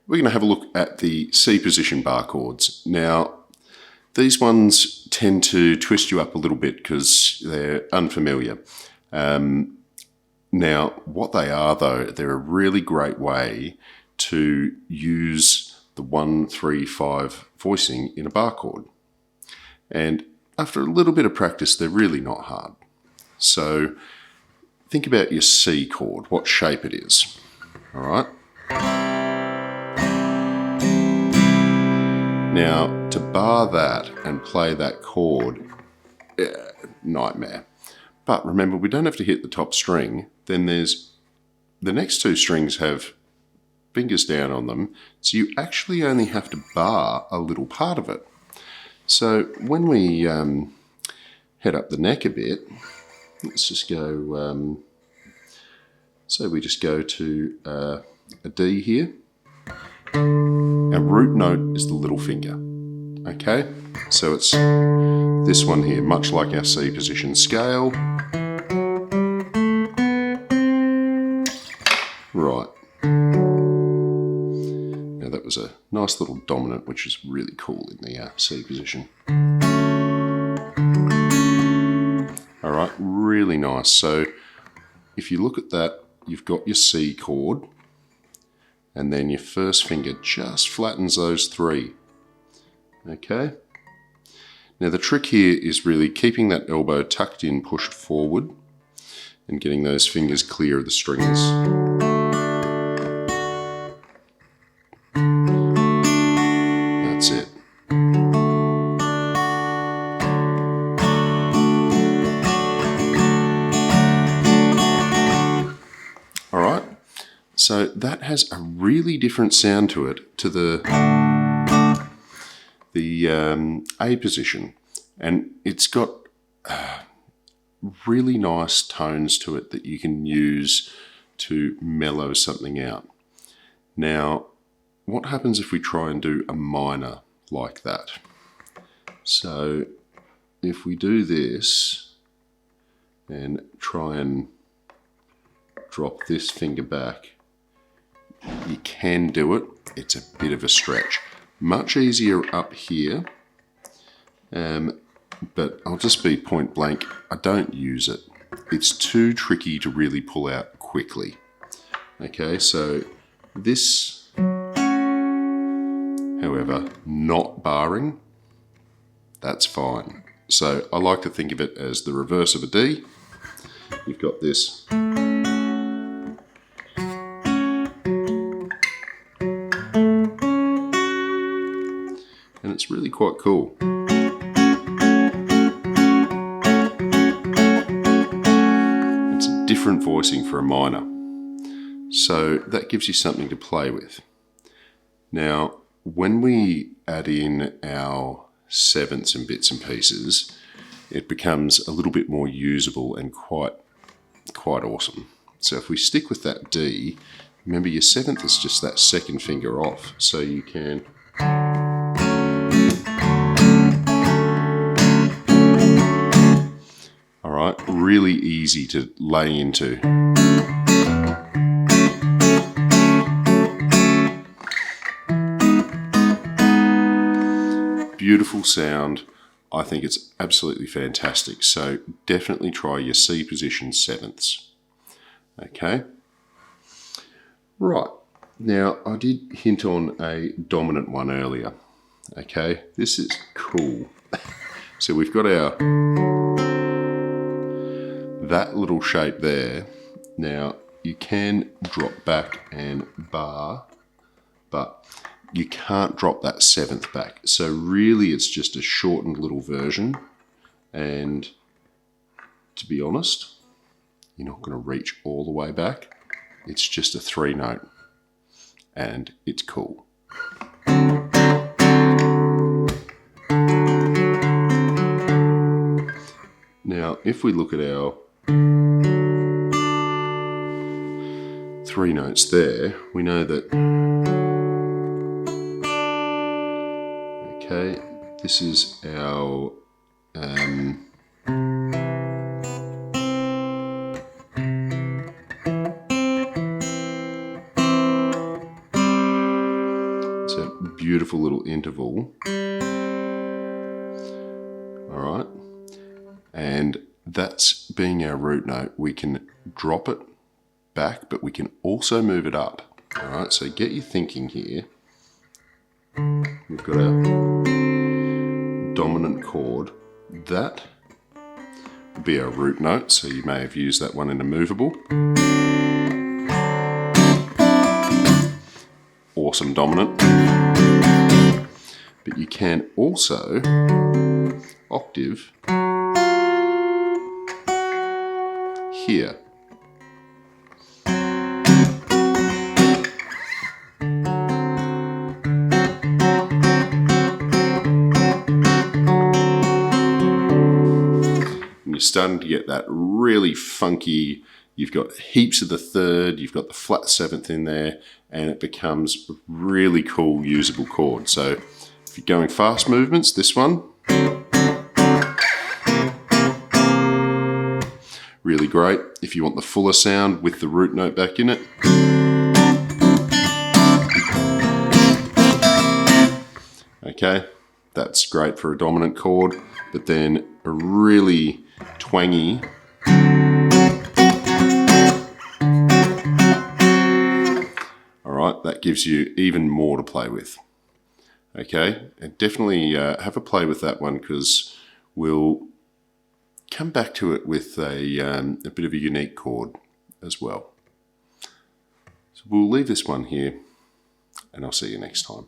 we're going to have a look at the C position bar chords. Now, these ones tend to twist you up a little bit because they're unfamiliar. Now, what they are though, they're a really great way to use the 1, 3, 5 voicing in a bar chord. And after a little bit of practice, they're really not hard. So think about your C chord, what shape it is, all right? Now, to bar that and play that chord, nightmare. But remember, we don't have to hit the top string. Then there's the next two strings have fingers down on them, so you actually only have to bar a little part of it. So when we head up the neck a bit, let's just go, so we just go to a D here. Our root note is the little finger, okay? So it's this one here, much like our C position scale. Right. Now that was a nice little dominant, which is really cool in the C position. All right, really nice. So if you look at that, you've got your C chord, and then your first finger just flattens those three. Okay? Now the trick here is really keeping that elbow tucked in, pushed forward, and getting those fingers clear of the strings. That's it. All right. So that has a really different sound to it, to the A position, and it's got really nice tones to it that you can use to mellow something out. Now, what happens if we try and do a minor like that? So if we do this and try and drop this finger back, you can do it. It's a bit of a stretch. Much easier up here, but I'll just be point blank, I don't use it. It's too tricky to really pull out quickly. Okay, so this, however, not barring, that's fine. So I like to think of it as the reverse of a D. You've got this. And it's really quite cool. It's a different voicing for a minor. So that gives you something to play with. Now, when we add in our sevenths and bits and pieces, it becomes a little bit more usable and quite awesome. So if we stick with that D, remember your seventh is just that second finger off, so you can really easy to lay into. Beautiful sound. I think it's absolutely fantastic. So definitely try your C position sevenths. Okay. Right. Now I did hint on a dominant one earlier. Okay. This is cool. So we've got our that little shape there. Now you can drop back and bar, but you can't drop that seventh back. So really it's just a shortened little version, and to be honest, you're not going to reach all the way back. It's just a 3 note, and it's cool. Now if we look at our 3 notes there, we know that, okay, this is our beautiful little interval. All right, and that's being our root note. We can drop it back, but we can also move it up. All right, so get your thinking here. We've got our dominant chord. That would be our root note, so you may have used that one in a movable. Awesome dominant. But you can also octave here. You're starting to get that really funky, you've got heaps of the third, you've got the flat seventh in there, and it becomes a really cool usable chord. So if you're going fast movements, this one, really great. If you want the fuller sound with the root note back in it, okay, that's great for a dominant chord, but then a really twangy alright, that gives you even more to play with. Okay, and definitely have a play with that one, because we'll come back to it with a bit of a unique chord as well. So we'll leave this one here, and I'll see you next time.